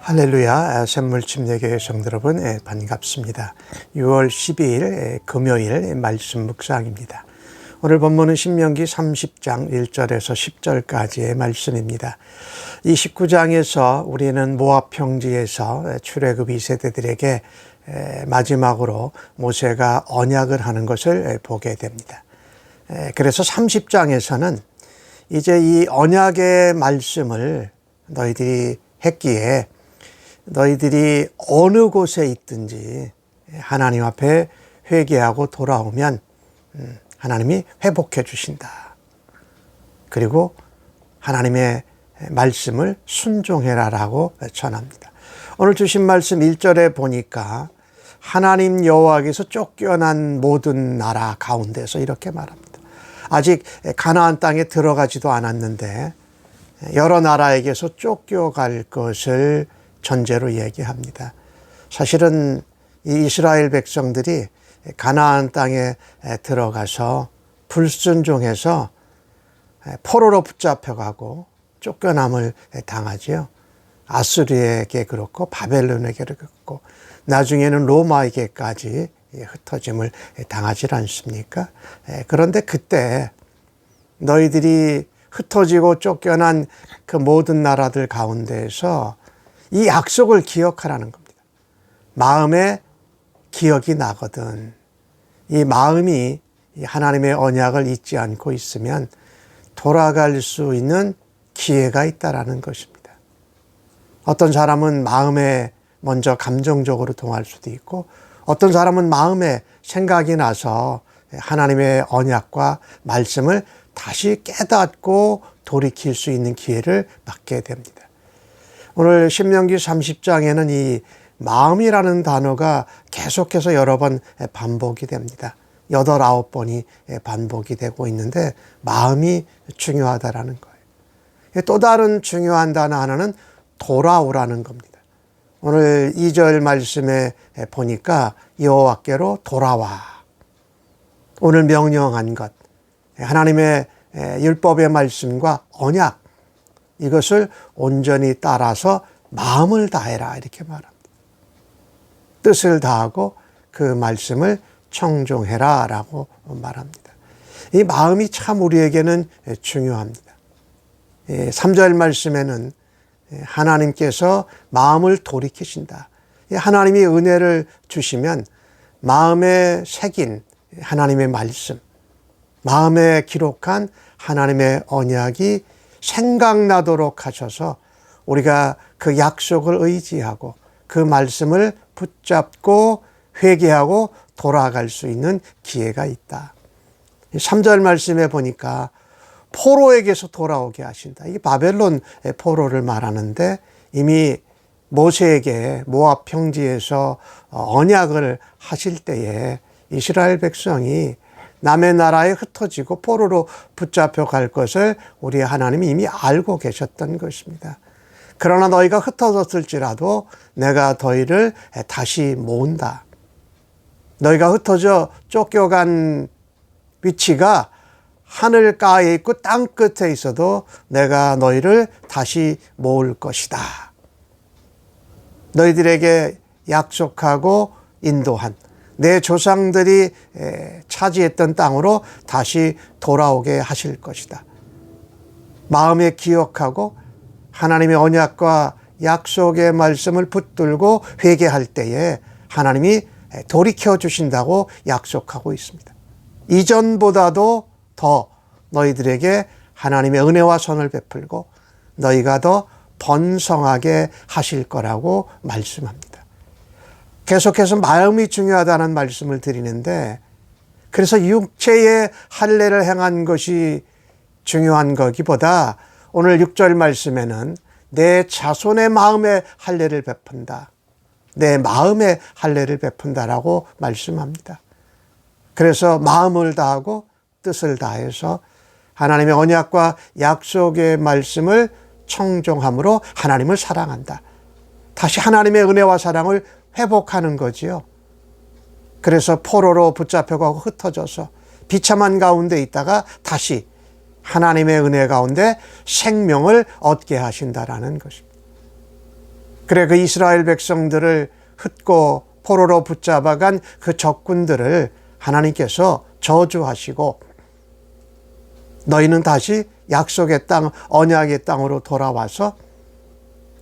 할렐루야, 샘물침례교회 성도 여러분, 반갑습니다. 6월 12일 금요일 말씀 묵상입니다. 오늘 본문은 신명기 30장 1절에서 10절까지의 말씀입니다. 이 19장에서 우리는 모압 평지에서 출애굽 2세대들에게 마지막으로 모세가 언약을 하는 것을 보게 됩니다. 그래서 30장에서는 이제 이 언약의 말씀을 너희들이 했기에 너희들이 어느 곳에 있든지 하나님 앞에 회개하고 돌아오면 하나님이 회복해 주신다. 그리고 하나님의 말씀을 순종해라라고 전합니다. 오늘 주신 말씀 1절에 보니까 하나님 여호와께서 쫓겨난 모든 나라 가운데서 이렇게 말합니다. 아직 가나안 땅에 들어가지도 않았는데 여러 나라에게서 쫓겨갈 것을 전제로 얘기합니다. 사실은 이 이스라엘 백성들이 가나안 땅에 들어가서 불순종해서 포로로 붙잡혀가고 쫓겨남을 당하지요. 아수르에게 그렇고 바벨론에게 그렇고 나중에는 로마에게까지 흩어짐을 당하지 않습니까? 그런데 그때 너희들이 흩어지고 쫓겨난 그 모든 나라들 가운데에서 이 약속을 기억하라는 겁니다. 마음에 기억이 나거든. 이 마음이 하나님의 언약을 잊지 않고 있으면 돌아갈 수 있는 기회가 있다라는 것입니다. 어떤 사람은 마음에 먼저 감정적으로 통할 수도 있고 어떤 사람은 마음에 생각이 나서 하나님의 언약과 말씀을 다시 깨닫고 돌이킬 수 있는 기회를 받게 됩니다. 오늘 신명기 30장에는 이 마음이라는 단어가 계속해서 여러 번 반복이 됩니다. 8, 9번이 반복이 되고 있는데 마음이 중요하다라는 거예요. 또 다른 중요한 단어 하나는 돌아오라는 겁니다. 오늘 2절 말씀에 보니까 여호와께로 돌아와. 오늘 명령한 것, 하나님의 율법의 말씀과 언약, 이것을 온전히 따라서 마음을 다해라 이렇게 말합니다. 뜻을 다하고 그 말씀을 청종해라 라고 말합니다. 이 마음이 참 우리에게는 중요합니다. 3절 말씀에는 하나님께서 마음을 돌이키신다. 하나님이 은혜를 주시면 마음에 새긴 하나님의 말씀, 마음에 기록한 하나님의 언약이 생각나도록 하셔서 우리가 그 약속을 의지하고 그 말씀을 붙잡고 회개하고 돌아갈 수 있는 기회가 있다. 3절 말씀에 보니까 포로에게서 돌아오게 하신다. 이게 바벨론 포로를 말하는데 이미 모세에게 모압 평지에서 언약을 하실 때에 이스라엘 백성이 남의 나라에 흩어지고 포로로 붙잡혀 갈 것을 우리 하나님이 이미 알고 계셨던 것입니다. 그러나 너희가 흩어졌을지라도 내가 너희를 다시 모은다. 너희가 흩어져 쫓겨간 위치가 하늘가에 있고 땅 끝에 있어도 내가 너희를 다시 모을 것이다. 너희들에게 약속하고 인도한 내 조상들이 차지했던 땅으로 다시 돌아오게 하실 것이다. 마음에 기억하고 하나님의 언약과 약속의 말씀을 붙들고 회개할 때에 하나님이 돌이켜 주신다고 약속하고 있습니다. 이전보다도 더 너희들에게 하나님의 은혜와 선을 베풀고 너희가 더 번성하게 하실 거라고 말씀합니다. 계속해서 마음이 중요하다는 말씀을 드리는데 그래서 육체의 할례를 행한 것이 중요한 거기보다 오늘 6절 말씀에는 내 자손의 마음에 할례를 베푼다. 내 마음에 할례를 베푼다라고 말씀합니다. 그래서 마음을 다하고 뜻을 다해서 하나님의 언약과 약속의 말씀을 청종함으로 하나님을 사랑한다. 다시 하나님의 은혜와 사랑을 회복하는 거지요. 그래서 포로로 붙잡혀가고 흩어져서 비참한 가운데 있다가 다시 하나님의 은혜 가운데 생명을 얻게 하신다라는 것입니다. 그래 그 이스라엘 백성들을 흩고 포로로 붙잡아간 그 적군들을 하나님께서 저주하시고 너희는 다시 약속의 땅, 언약의 땅으로 돌아와서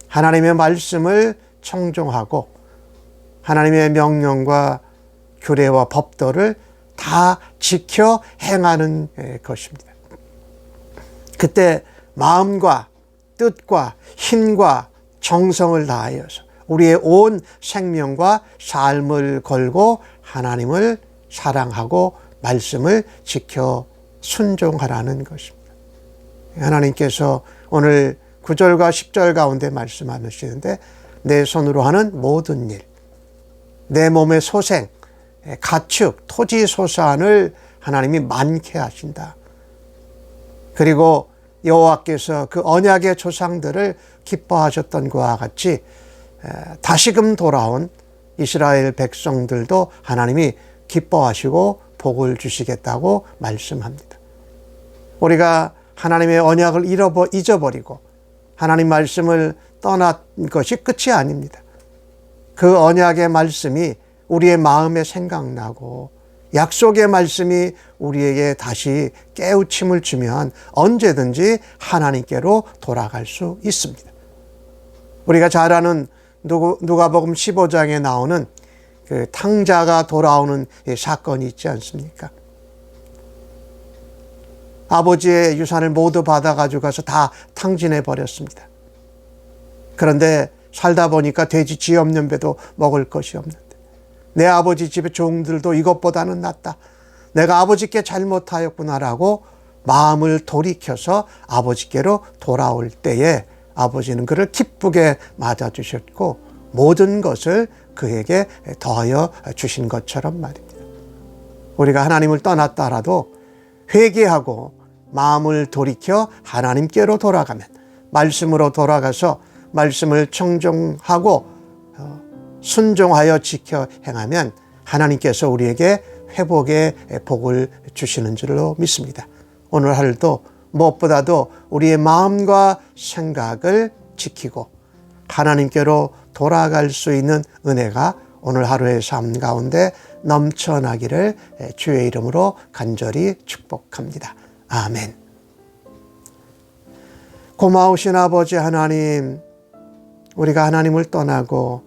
하나님의 말씀을 청종하고 하나님의 명령과 규례와 법도를 다 지켜 행하는 것입니다. 그때 마음과 뜻과 힘과 정성을 다하여서 우리의 온 생명과 삶을 걸고 하나님을 사랑하고 말씀을 지켜 순종하라는 것입니다. 하나님께서 오늘 9절과 10절 가운데 말씀하시는데 내 손으로 하는 모든 일, 내 몸의 소생, 가축, 토지 소산을 하나님이 많게 하신다. 그리고 여호와께서 그 언약의 조상들을 기뻐하셨던 것과 같이 다시금 돌아온 이스라엘 백성들도 하나님이 기뻐하시고 복을 주시겠다고 말씀합니다. 우리가 하나님의 언약을 잊어버리고 하나님 말씀을 떠난 것이 끝이 아닙니다. 그 언약의 말씀이 우리의 마음에 생각나고 약속의 말씀이 우리에게 다시 깨우침을 주면 언제든지 하나님께로 돌아갈 수 있습니다. 우리가 잘 아는 누가복음 15장에 나오는 그 탕자가 돌아오는 사건이 있지 않습니까? 아버지의 유산을 모두 받아가지고 가서 다 탕진해 버렸습니다. 그런데 살다 보니까 돼지 쥐 없는 배도 먹을 것이 없는데 내 아버지 집의 종들도 이것보다는 낫다. 내가 아버지께 잘못하였구나라고 마음을 돌이켜서 아버지께로 돌아올 때에 아버지는 그를 기쁘게 맞아주셨고 모든 것을 그에게 더하여 주신 것처럼 말입니다. 우리가 하나님을 떠났다라도 회개하고 마음을 돌이켜 하나님께로 돌아가면 말씀으로 돌아가서 말씀을 청종하고 순종하여 지켜 행하면 하나님께서 우리에게 회복의 복을 주시는 줄로 믿습니다. 오늘 하루도 무엇보다도 우리의 마음과 생각을 지키고 하나님께로 돌아갈 수 있는 은혜가 오늘 하루의 삶 가운데 넘쳐나기를 주의 이름으로 간절히 축복합니다. 아멘. 고마우신 아버지 하나님, 우리가 하나님을 떠나고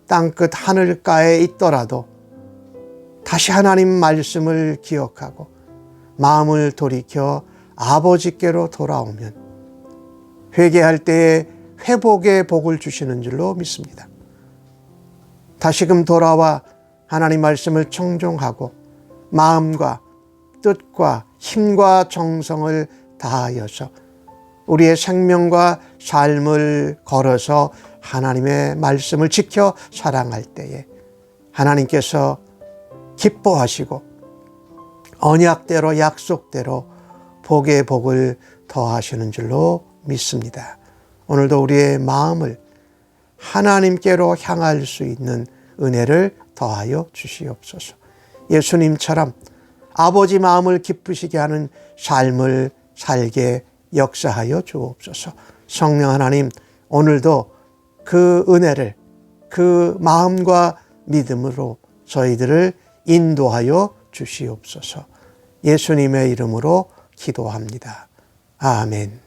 땅끝 하늘가에 있더라도 다시 하나님 말씀을 기억하고 마음을 돌이켜 아버지께로 돌아오면 회개할 때에 회복의 복을 주시는 줄로 믿습니다. 다시금 돌아와 하나님 말씀을 청종하고 마음과 뜻과 힘과 정성을 다하여서 우리의 생명과 삶을 걸어서 하나님의 말씀을 지켜 사랑할 때에 하나님께서 기뻐하시고 언약대로 약속대로 복의 복을 더하시는 줄로 믿습니다. 오늘도 우리의 마음을 하나님께로 향할 수 있는 은혜를 더하여 주시옵소서. 예수님처럼 아버지 마음을 기쁘시게 하는 삶을 살게 역사하여 주옵소서. 성령 하나님, 오늘도 그 은혜를 그 마음과 믿음으로 저희들을 인도하여 주시옵소서. 예수님의 이름으로 기도합니다. 아멘.